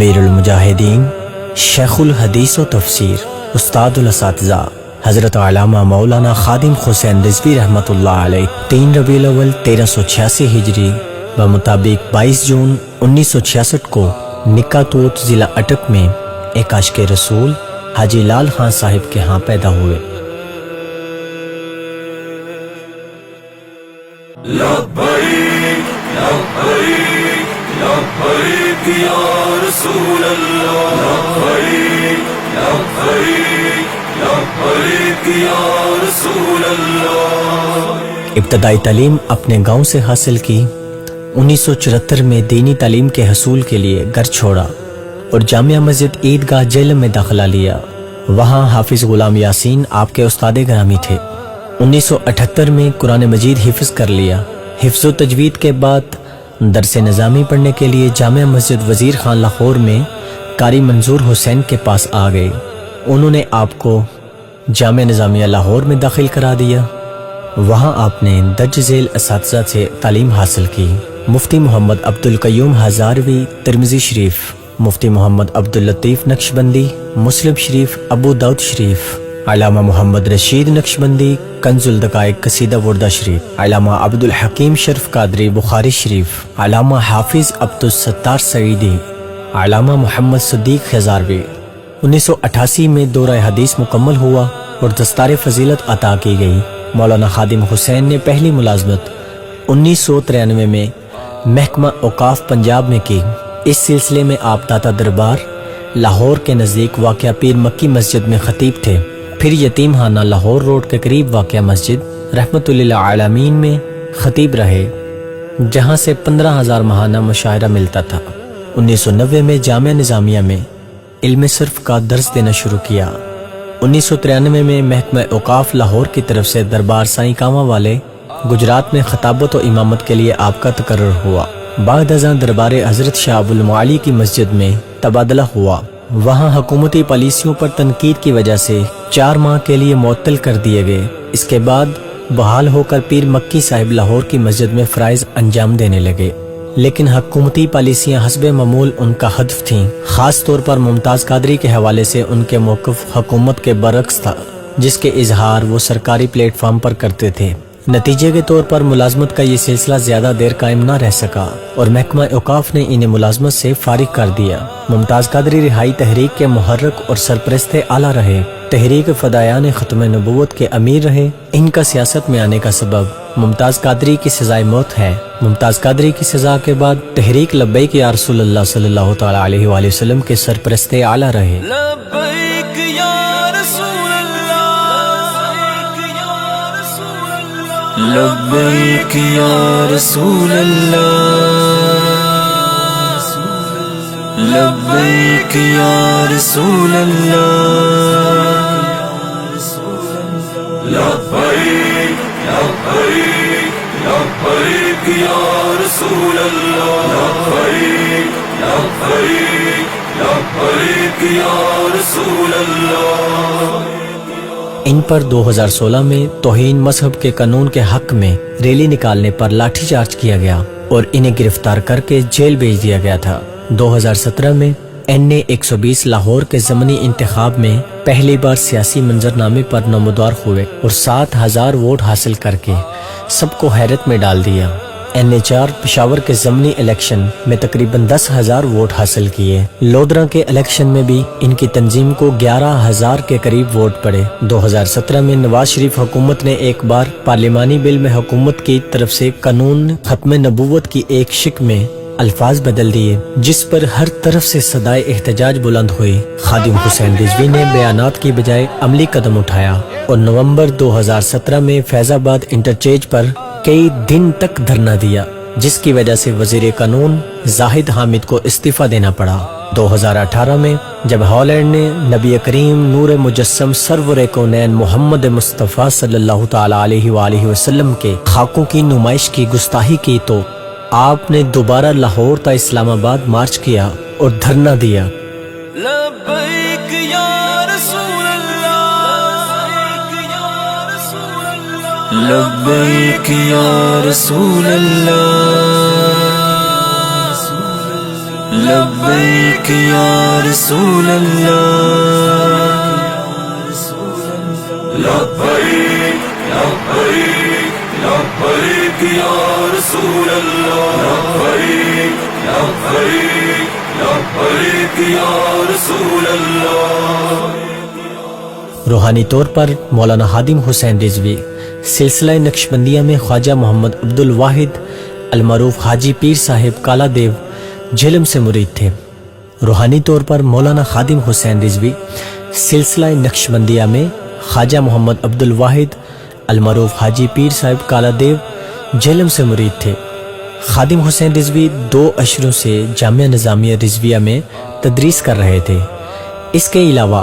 امیر المجاہدین، شیخ الحدیث و تفسیر، استاد الاساتذہ حضرت علامہ مولانا خادم حسین رضوی رحمۃ اللہ علیہ 3 ربیع الاول 1386 ہجری بمطابق 22 جون 1966 کو نکا توت ضلع اٹک میں ایک عاشق رسول حاجی لال خان صاحب کے ہاں پیدا ہوئے۔ لبیک لبیک لبیک یا رسول اللہ، لبیک لبیک لبیک یا رسول اللہ۔ ابتدائی تعلیم اپنے گاؤں سے حاصل کی۔ 1974 میں دینی تعلیم کے حصول کے لیے گھر چھوڑا اور جامعہ مسجد عیدگاہ جہلم میں داخلہ لیا۔ وہاں حافظ غلام یاسین آپ کے استاد گرامی تھے۔ 1978 میں قرآن مجید حفظ کر لیا۔ حفظ و تجوید کے بعد درس نظامی پڑھنے کے لیے جامعہ مسجد وزیر خان لاہور میں قاری منظور حسین کے پاس آ گئے۔ انہوں نے آپ کو جامعہ نظامیہ لاہور میں داخل کرا دیا۔ وہاں آپ نے درج ذیل اساتذہ سے تعلیم حاصل کی۔ مفتی محمد عبدالقیوم ہزاروی ترمذی شریف، مفتی محمد عبداللطیف نقشبندی مسلم شریف ابو داؤد شریف، علامہ محمد رشید نقشبندی کنز الدقائق قصیدہ وردہ شریف، علامہ عبدالحکیم شرف قادری بخاری شریف، علامہ حافظ عبدالستار سعیدی، علامہ محمد صدیق ہزاروی۔ 1988 میں دورہ حدیث مکمل ہوا اور دستار فضیلت عطا کی گئی۔ مولانا خادم حسین نے پہلی ملازمت 1993 میں محکمہ اوقاف پنجاب میں کی۔ اس سلسلے میں آپ داتا دربار لاہور کے نزدیک واقع پیر مکی مسجد میں خطیب تھے۔ پھر یتیم خانہ لاہور روڈ کے قریب واقع مسجد رحمت للعالمین میں خطیب رہے، جہاں سے 15,000 ماہانہ مشاعرہ ملتا تھا۔ 1990 میں جامعہ نظامیہ میں علم صرف کا درس دینا شروع کیا۔ 1993 میں محکمہ اوقاف لاہور کی طرف سے دربار سائیں کامہ والے گجرات میں خطابت و امامت کے لیے آپ کا تقرر ہوا۔ بعد ازاں دربار حضرت شاہ ابو المعالی کی مسجد میں تبادلہ ہوا۔ وہاں حکومتی پالیسیوں پر تنقید کی وجہ سے 4 ماہ کے لیے معطل کر دیے گئے۔ اس کے بعد بحال ہو کر پیر مکی صاحب لاہور کی مسجد میں فرائض انجام دینے لگے، لیکن حکومتی پالیسیاں حسب معمول ان کا ہدف تھیں۔ خاص طور پر ممتاز قادری کے حوالے سے ان کے موقف حکومت کے برعکس تھا، جس کے اظہار وہ سرکاری پلیٹ فارم پر کرتے تھے۔ نتیجے کے طور پر ملازمت کا یہ سلسلہ زیادہ دیر قائم نہ رہ سکا اور محکمہ اوقاف نے انہیں ملازمت سے فارغ کر دیا۔ ممتاز قادری رہائی تحریک کے محرک اور سرپرست اعلیٰ رہے۔ تحریک فدایان ختم نبوت کے امیر رہے۔ ان کا سیاست میں آنے کا سبب ممتاز قادری کی سزائے موت ہے۔ ممتاز قادری کی سزا کے بعد تحریک لبیک یا رسول اللہ صلی اللہ تعالی علیہ وآلہ وسلم کے سرپرست اعلیٰ رہے۔ لبیک یا رسول اللہ، لبیک یا رسول اللہ، لبیک یا رسول اللہ، لبیک لبیک لبیک یا رسول اللہ، لبیک لبیک لبیک یا رسول اللہ۔ ان پر 2016 میں توہین مذہب کے قانون کے حق میں ریلی نکالنے پر لاٹھی چارج کیا گیا اور انہیں گرفتار کر کے جیل بھیج دیا گیا تھا۔ 2017 میں NA 120 لاہور کے ضمنی انتخاب میں پہلی بار سیاسی منظرنامے پر نمودار ہوئے اور 7,000 ووٹ حاصل کر کے سب کو حیرت میں ڈال دیا۔ NA 4 پشاور کے ضمنی الیکشن میں تقریباً 10,000 ووٹ حاصل کیے۔ لودھرا کے الیکشن میں بھی ان کی تنظیم کو 11,000 کے قریب ووٹ پڑے۔ 2017 میں نواز شریف حکومت نے ایک بار پارلیمانی بل میں حکومت کی طرف سے قانون ختم نبوت کی ایک شق میں الفاظ بدل دیے، جس پر ہر طرف سے صدائے احتجاج بلند ہوئی۔ خادم حسین رضوی نے بیانات کی بجائے عملی قدم اٹھایا اور نومبر 2017 میں فیض آباد انٹرچینج پر کئی دن تک دھرنا دیا، جس کی وجہ سے وزیر قانون زاہد حامد کو استعفیٰ دینا پڑا۔ 2018 میں جب ہالینڈ نے نبی کریم نور مجسم سرور کونین محمد مصطفیٰ صلی اللہ تعالی علیہ وآلہ وسلم کے خاکوں کی نمائش کی گستاخی کی تو آپ نے دوبارہ لاہور تا اسلام آباد مارچ کیا اور دھرنا دیا۔ لبیک یا رسول اللہ، لبیک یا رسول اللہ، لبیک یا رسول اللہ لبیک لبیک لبیک یا رسول اللہ لبیک لبیک لبیک یا رسول اللہ. روحانی طور پر مولانا خادم حسین رضوی سلسلہ نقشبندیہ میں خواجہ محمد عبد الواحد المعروف حاجی پیر صاحب کالا دیو جہلم سے مرید تھے. روحانی طور پر مولانا خادم حسین رضوی سلسلہ نقشبندیہ میں خواجہ محمد عبد الواحد المعروف حاجی پیر صاحب کالا دیو جہلم سے مرید تھے. خادم حسین رضوی 2 اشروں سے جامعہ نظامیہ رضویہ میں تدریس کر رہے تھے. اس کے علاوہ